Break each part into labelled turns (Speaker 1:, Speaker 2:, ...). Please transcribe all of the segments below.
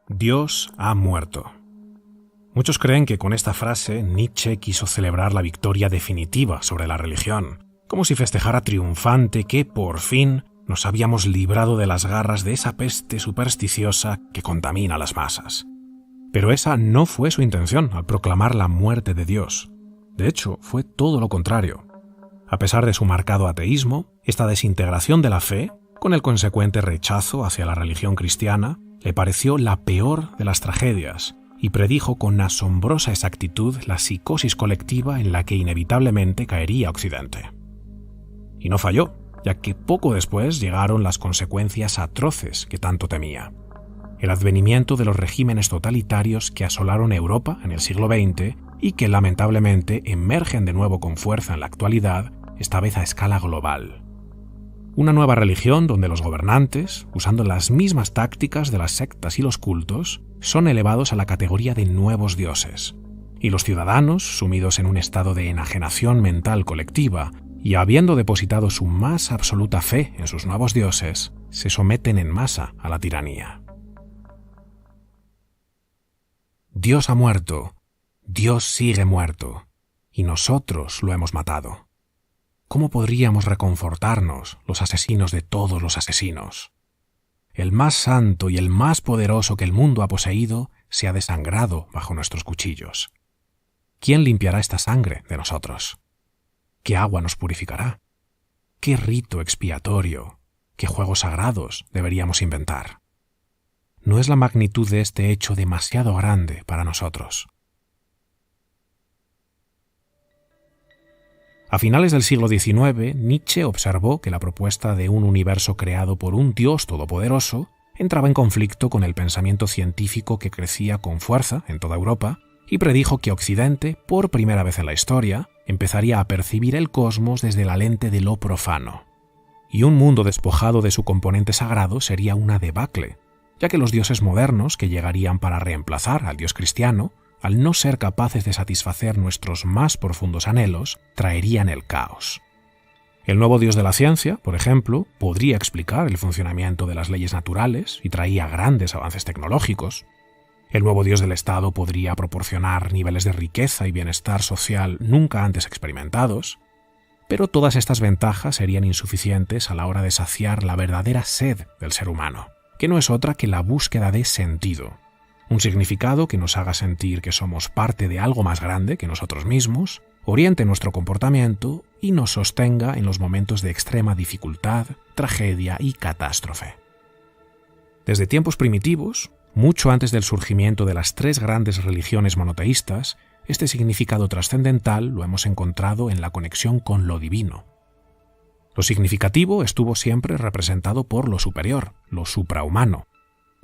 Speaker 1: Dios ha muerto. Muchos creen que con esta frase Nietzsche quiso celebrar la victoria definitiva sobre la religión, como si festejara triunfante que, por fin, nos habíamos librado de las garras de esa peste supersticiosa que contamina las masas. Pero esa no fue su intención al proclamar la muerte de Dios. De hecho, fue todo lo contrario. A pesar de su marcado ateísmo, esta desintegración de la fe, con el consecuente rechazo hacia la religión cristiana, le pareció la peor de las tragedias y predijo con asombrosa exactitud la psicosis colectiva en la que inevitablemente caería Occidente. Y no falló, ya que poco después llegaron las consecuencias atroces que tanto temía. El advenimiento de los regímenes totalitarios que asolaron Europa en el siglo XX y que lamentablemente emergen de nuevo con fuerza en la actualidad, esta vez a escala global. Una nueva religión donde los gobernantes, usando las mismas tácticas de las sectas y los cultos, son elevados a la categoría de nuevos dioses, y los ciudadanos, sumidos en un estado de enajenación mental colectiva y habiendo depositado su más absoluta fe en sus nuevos dioses, se someten en masa a la tiranía. Dios ha muerto, Dios sigue muerto, y nosotros lo hemos matado. ¿Cómo podríamos reconfortarnos, los asesinos de todos los asesinos? El más santo y el más poderoso que el mundo ha poseído se ha desangrado bajo nuestros cuchillos. ¿Quién limpiará esta sangre de nosotros? ¿Qué agua nos purificará? ¿Qué rito expiatorio, qué juegos sagrados deberíamos inventar? ¿No es la magnitud de este hecho demasiado grande para nosotros? A finales del siglo XIX, Nietzsche observó que la propuesta de un universo creado por un Dios todopoderoso entraba en conflicto con el pensamiento científico que crecía con fuerza en toda Europa y predijo que Occidente, por primera vez en la historia, empezaría a percibir el cosmos desde la lente de lo profano. Y un mundo despojado de su componente sagrado sería una debacle, ya que los dioses modernos que llegarían para reemplazar al Dios cristiano, al no ser capaces de satisfacer nuestros más profundos anhelos, traerían el caos. El nuevo Dios de la ciencia, por ejemplo, podría explicar el funcionamiento de las leyes naturales y traía grandes avances tecnológicos. El nuevo Dios del Estado podría proporcionar niveles de riqueza y bienestar social nunca antes experimentados, pero todas estas ventajas serían insuficientes a la hora de saciar la verdadera sed del ser humano, que no es otra que la búsqueda de sentido. Un significado que nos haga sentir que somos parte de algo más grande que nosotros mismos, oriente nuestro comportamiento y nos sostenga en los momentos de extrema dificultad, tragedia y catástrofe. Desde tiempos primitivos, mucho antes del surgimiento de las tres grandes religiones monoteístas, este significado trascendental lo hemos encontrado en la conexión con lo divino. Lo significativo estuvo siempre representado por lo superior, lo suprahumano,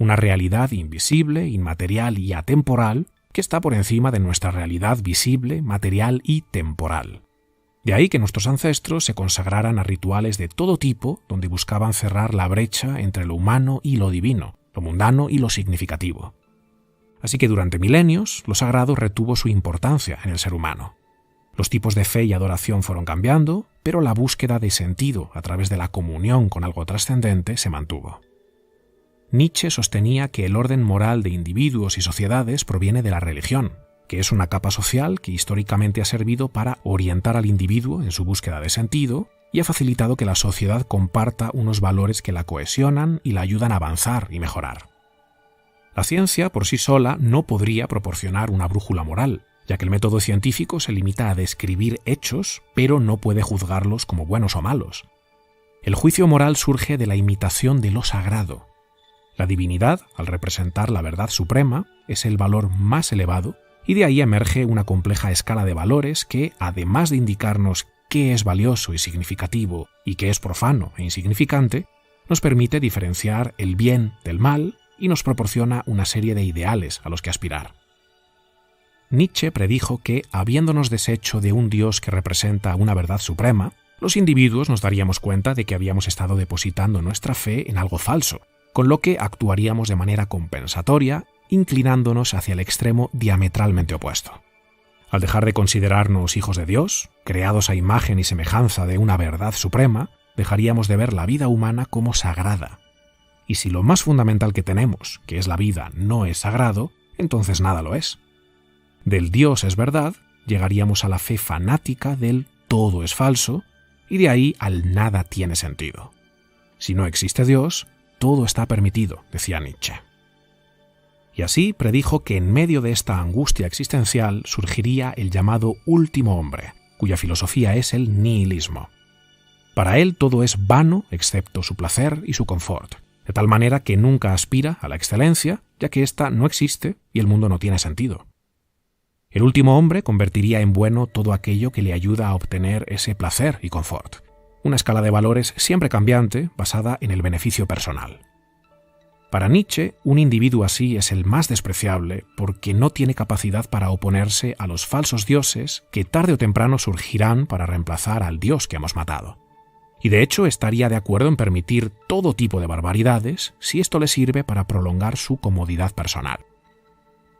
Speaker 1: una realidad invisible, inmaterial y atemporal que está por encima de nuestra realidad visible, material y temporal. De ahí que nuestros ancestros se consagraran a rituales de todo tipo donde buscaban cerrar la brecha entre lo humano y lo divino, lo mundano y lo significativo. Así que durante milenios, lo sagrado retuvo su importancia en el ser humano. Los tipos de fe y adoración fueron cambiando, pero la búsqueda de sentido a través de la comunión con algo trascendente se mantuvo. Nietzsche sostenía que el orden moral de individuos y sociedades proviene de la religión, que es una capa social que históricamente ha servido para orientar al individuo en su búsqueda de sentido y ha facilitado que la sociedad comparta unos valores que la cohesionan y la ayudan a avanzar y mejorar. La ciencia por sí sola no podría proporcionar una brújula moral, ya que el método científico se limita a describir hechos, pero no puede juzgarlos como buenos o malos. El juicio moral surge de la imitación de lo sagrado. La divinidad, al representar la verdad suprema, es el valor más elevado y de ahí emerge una compleja escala de valores que, además de indicarnos qué es valioso y significativo y qué es profano e insignificante, nos permite diferenciar el bien del mal y nos proporciona una serie de ideales a los que aspirar. Nietzsche predijo que, habiéndonos deshecho de un Dios que representa una verdad suprema, los individuos nos daríamos cuenta de que habíamos estado depositando nuestra fe en algo falso, con lo que actuaríamos de manera compensatoria, inclinándonos hacia el extremo diametralmente opuesto. Al dejar de considerarnos hijos de Dios, creados a imagen y semejanza de una verdad suprema, dejaríamos de ver la vida humana como sagrada. Y si lo más fundamental que tenemos, que es la vida, no es sagrado, entonces nada lo es. Del Dios es verdad, llegaríamos a la fe fanática del todo es falso, y de ahí al nada tiene sentido. Si no existe Dios, todo está permitido, decía Nietzsche. Y así predijo que en medio de esta angustia existencial surgiría el llamado último hombre, cuya filosofía es el nihilismo. Para él todo es vano excepto su placer y su confort, de tal manera que nunca aspira a la excelencia, ya que ésta no existe y el mundo no tiene sentido. El último hombre convertiría en bueno todo aquello que le ayuda a obtener ese placer y confort, una escala de valores siempre cambiante basada en el beneficio personal. Para Nietzsche, un individuo así es el más despreciable porque no tiene capacidad para oponerse a los falsos dioses que tarde o temprano surgirán para reemplazar al dios que hemos matado. Y de hecho estaría de acuerdo en permitir todo tipo de barbaridades si esto le sirve para prolongar su comodidad personal.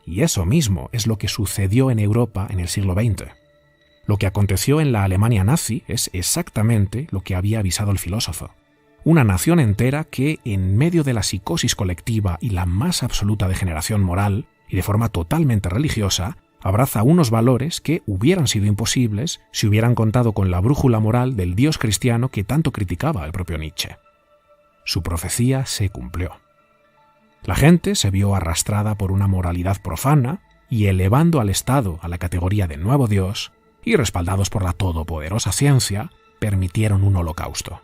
Speaker 1: Y eso mismo es lo que sucedió en Europa en el siglo XX. Lo que aconteció en la Alemania nazi es exactamente lo que había avisado el filósofo. Una nación entera que, en medio de la psicosis colectiva y la más absoluta degeneración moral, y de forma totalmente religiosa, abraza unos valores que hubieran sido imposibles si hubieran contado con la brújula moral del Dios cristiano que tanto criticaba el propio Nietzsche. Su profecía se cumplió. La gente se vio arrastrada por una moralidad profana y elevando al Estado a la categoría de nuevo Dios, y respaldados por la todopoderosa ciencia, permitieron un holocausto.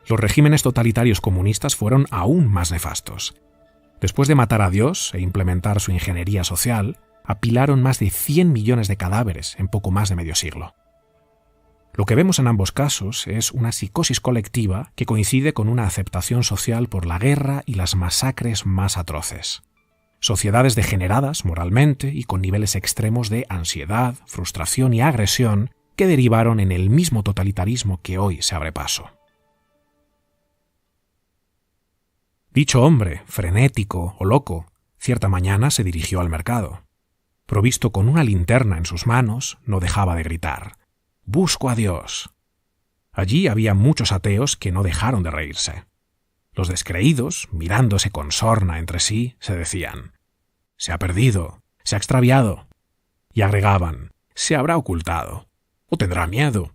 Speaker 1: Los regímenes totalitarios comunistas fueron aún más nefastos. Después de matar a Dios e implementar su ingeniería social, apilaron más de 100 millones de cadáveres en poco más de medio siglo. Lo que vemos en ambos casos es una psicosis colectiva que coincide con una aceptación social por la guerra y las masacres más atroces. Sociedades degeneradas moralmente y con niveles extremos de ansiedad, frustración y agresión que derivaron en el mismo totalitarismo que hoy se abre paso. Dicho hombre, frenético o loco, cierta mañana se dirigió al mercado. Provisto con una linterna en sus manos, no dejaba de gritar: «¡Busco a Dios!». Allí había muchos ateos que no dejaron de reírse. Los descreídos, mirándose con sorna entre sí, se decían: «Se ha perdido, se ha extraviado». Y agregaban: «Se habrá ocultado, o tendrá miedo.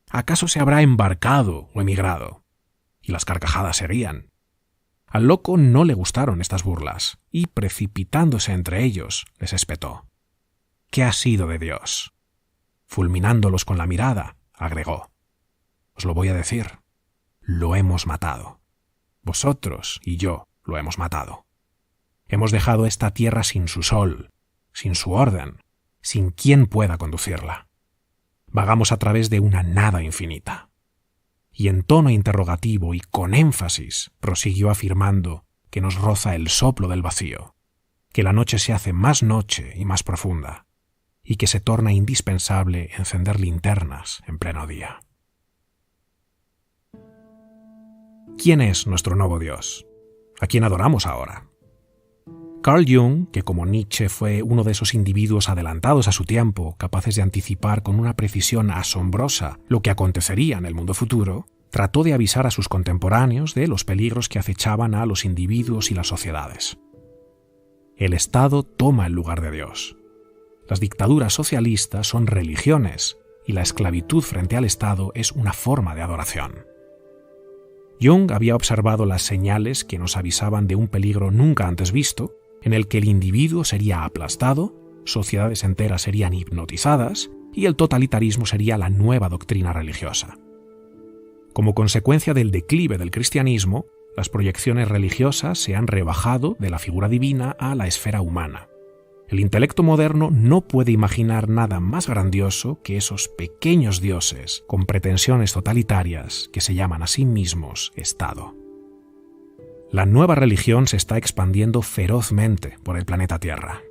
Speaker 1: ¿Acaso se habrá embarcado o emigrado?». Y las carcajadas seguían. Al loco no le gustaron estas burlas, y precipitándose entre ellos, les espetó: «¿Qué ha sido de Dios?». Fulminándolos con la mirada, agregó: «Os lo voy a decir, lo hemos matado. Vosotros y yo lo hemos matado. Hemos dejado esta tierra sin su sol, sin su orden, sin quien pueda conducirla. Vagamos a través de una nada infinita». Y en tono interrogativo y con énfasis prosiguió afirmando que nos roza el soplo del vacío, que la noche se hace más noche y más profunda, y que se torna indispensable encender linternas en pleno día. ¿Quién es nuestro nuevo Dios? ¿A quién adoramos ahora? Carl Jung, que como Nietzsche fue uno de esos individuos adelantados a su tiempo, capaces de anticipar con una precisión asombrosa lo que acontecería en el mundo futuro, trató de avisar a sus contemporáneos de los peligros que acechaban a los individuos y las sociedades. El Estado toma el lugar de Dios. Las dictaduras socialistas son religiones y la esclavitud frente al Estado es una forma de adoración. Jung había observado las señales que nos avisaban de un peligro nunca antes visto, en el que el individuo sería aplastado, sociedades enteras serían hipnotizadas y el totalitarismo sería la nueva doctrina religiosa. Como consecuencia del declive del cristianismo, las proyecciones religiosas se han rebajado de la figura divina a la esfera humana. El intelecto moderno no puede imaginar nada más grandioso que esos pequeños dioses con pretensiones totalitarias que se llaman a sí mismos Estado. La nueva religión se está expandiendo ferozmente por el planeta Tierra.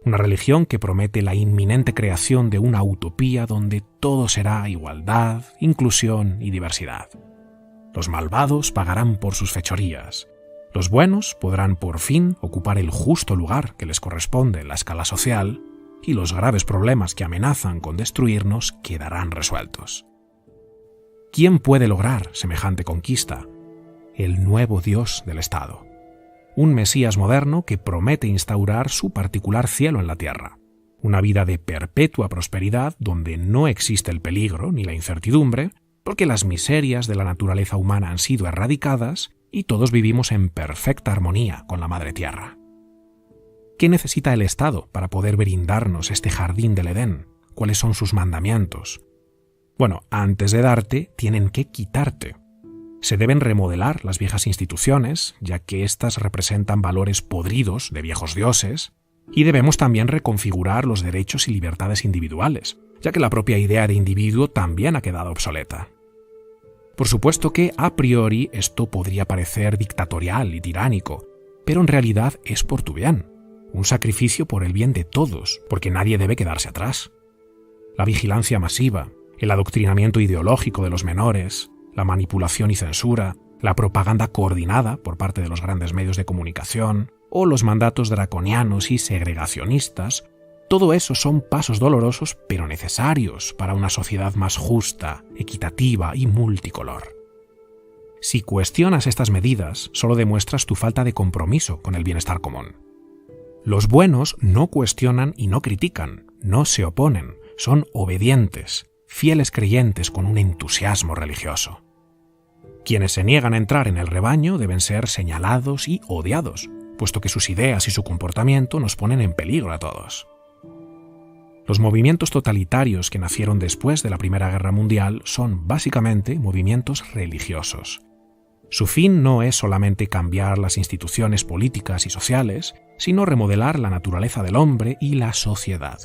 Speaker 1: Una religión que promete la inminente creación de una utopía donde todo será igualdad, inclusión y diversidad. Los malvados pagarán por sus fechorías. Los buenos podrán por fin ocupar el justo lugar que les corresponde en la escala social y los graves problemas que amenazan con destruirnos quedarán resueltos. ¿Quién puede lograr semejante conquista? el nuevo Dios del Estado. Un Mesías moderno que promete instaurar su particular cielo en la tierra. Una vida de perpetua prosperidad donde no existe el peligro ni la incertidumbre, porque las miserias de la naturaleza humana han sido erradicadas y todos vivimos en perfecta armonía con la Madre Tierra. ¿Qué necesita el Estado para poder brindarnos este jardín del Edén? ¿Cuáles son sus mandamientos? Bueno, antes de darte, tienen que quitarte. Se deben remodelar las viejas instituciones, ya que éstas representan valores podridos de viejos dioses, y debemos también reconfigurar los derechos y libertades individuales, ya que la propia idea de individuo también ha quedado obsoleta. Por supuesto que, a priori, esto podría parecer dictatorial y tiránico, pero en realidad es por tu bien, un sacrificio por el bien de todos, porque nadie debe quedarse atrás. La vigilancia masiva, el adoctrinamiento ideológico de los menores, la manipulación y censura, la propaganda coordinada por parte de los grandes medios de comunicación o los mandatos draconianos y segregacionistas, todo eso son pasos dolorosos pero necesarios para una sociedad más justa, equitativa y multicolor. Si cuestionas estas medidas, solo demuestras tu falta de compromiso con el bienestar común. Los buenos no cuestionan y no critican, no se oponen, son obedientes, fieles creyentes con un entusiasmo religioso. Quienes se niegan a entrar en el rebaño deben ser señalados y odiados, puesto que sus ideas y su comportamiento nos ponen en peligro a todos. Los movimientos totalitarios que nacieron después de la Primera Guerra Mundial son básicamente movimientos religiosos. Su fin no es solamente cambiar las instituciones políticas y sociales, sino remodelar la naturaleza del hombre y la sociedad.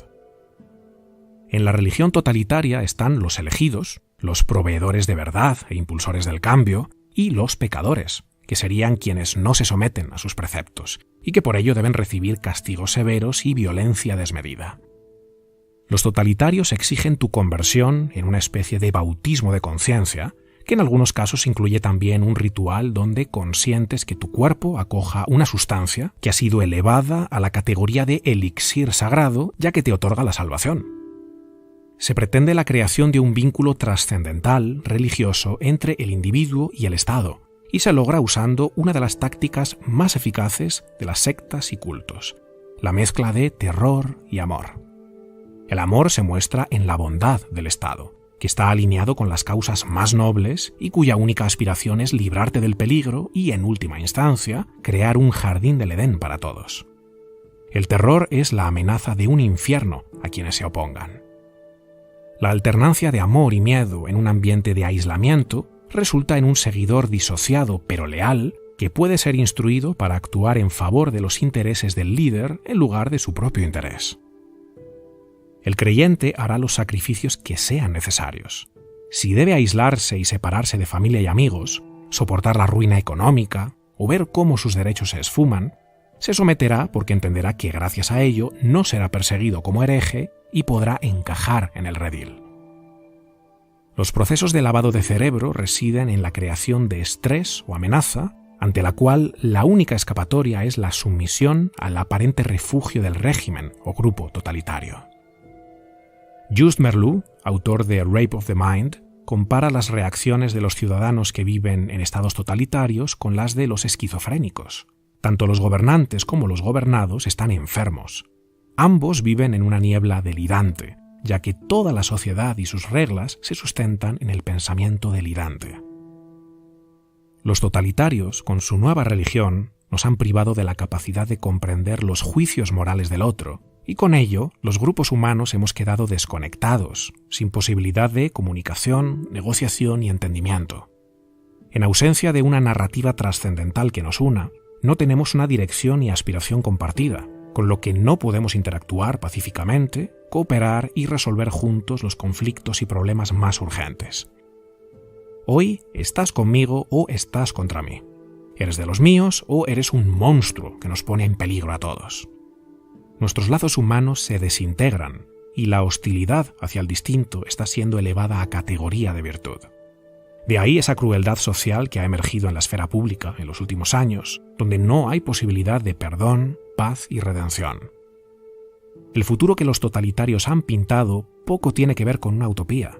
Speaker 1: En la religión totalitaria están los elegidos, los proveedores de verdad e impulsores del cambio, y los pecadores, que serían quienes no se someten a sus preceptos, y que por ello deben recibir castigos severos y violencia desmedida. Los totalitarios exigen tu conversión en una especie de bautismo de conciencia, que en algunos casos incluye también un ritual donde consientes que tu cuerpo acoja una sustancia que ha sido elevada a la categoría de elixir sagrado, ya que te otorga la salvación. Se pretende la creación de un vínculo trascendental, religioso, entre el individuo y el Estado, y se logra usando una de las tácticas más eficaces de las sectas y cultos, la mezcla de terror y amor. El amor se muestra en la bondad del Estado, que está alineado con las causas más nobles y cuya única aspiración es librarte del peligro y, en última instancia, crear un jardín del Edén para todos. El terror es la amenaza de un infierno a quienes se opongan. La alternancia de amor y miedo en un ambiente de aislamiento resulta en un seguidor disociado pero leal que puede ser instruido para actuar en favor de los intereses del líder en lugar de su propio interés. El creyente hará los sacrificios que sean necesarios. Si debe aislarse y separarse de familia y amigos, soportar la ruina económica o ver cómo sus derechos se esfuman, se someterá porque entenderá que gracias a ello no será perseguido como hereje y podrá encajar en el redil. Los procesos de lavado de cerebro residen en la creación de estrés o amenaza, ante la cual la única escapatoria es la sumisión al aparente refugio del régimen o grupo totalitario. Just Merleau, autor de Rape of the Mind, compara las reacciones de los ciudadanos que viven en estados totalitarios con las de los esquizofrénicos. Tanto los gobernantes como los gobernados están enfermos. Ambos viven en una niebla delirante, ya que toda la sociedad y sus reglas se sustentan en el pensamiento delirante. Los totalitarios, con su nueva religión, nos han privado de la capacidad de comprender los juicios morales del otro, y con ello los grupos humanos hemos quedado desconectados, sin posibilidad de comunicación, negociación y entendimiento. En ausencia de una narrativa trascendental que nos una, no tenemos una dirección y aspiración compartida, con lo que no podemos interactuar pacíficamente, cooperar y resolver juntos los conflictos y problemas más urgentes. Hoy estás conmigo o estás contra mí. ¿Eres de los míos o eres un monstruo que nos pone en peligro a todos? Nuestros lazos humanos se desintegran y la hostilidad hacia el distinto está siendo elevada a categoría de virtud. De ahí esa crueldad social que ha emergido en la esfera pública en los últimos años, donde no hay posibilidad de perdón, paz y redención. El futuro que los totalitarios han pintado poco tiene que ver con una utopía.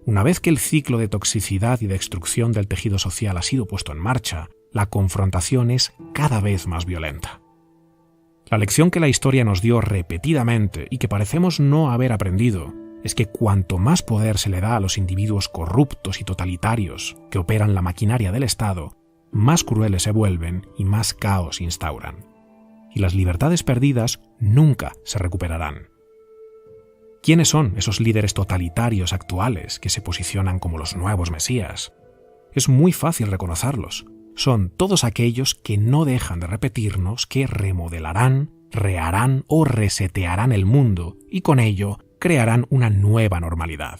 Speaker 1: Una vez que el ciclo de toxicidad y destrucción del tejido social ha sido puesto en marcha, la confrontación es cada vez más violenta. La lección que la historia nos dio repetidamente y que parecemos no haber aprendido es que cuanto más poder se le da a los individuos corruptos y totalitarios que operan la maquinaria del Estado, más crueles se vuelven y más caos instauran. Y las libertades perdidas nunca se recuperarán. ¿Quiénes son esos líderes totalitarios actuales que se posicionan como los nuevos mesías? Es muy fácil reconocerlos. Son todos aquellos que no dejan de repetirnos que remodelarán, reharán o resetearán el mundo y con ello crearán una nueva normalidad.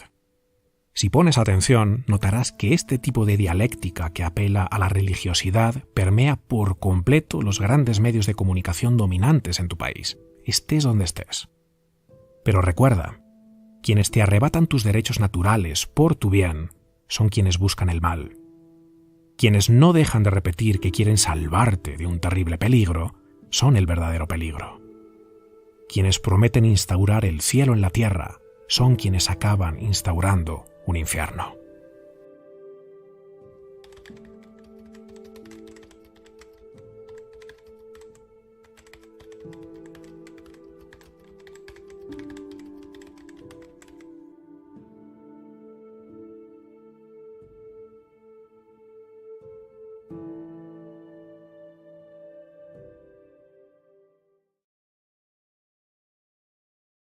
Speaker 1: Si pones atención, notarás que este tipo de dialéctica que apela a la religiosidad permea por completo los grandes medios de comunicación dominantes en tu país, estés donde estés. Pero recuerda, quienes te arrebatan tus derechos naturales por tu bien son quienes buscan el mal. Quienes no dejan de repetir que quieren salvarte de un terrible peligro son el verdadero peligro. Quienes prometen instaurar el cielo en la tierra son quienes acaban instaurando un infierno.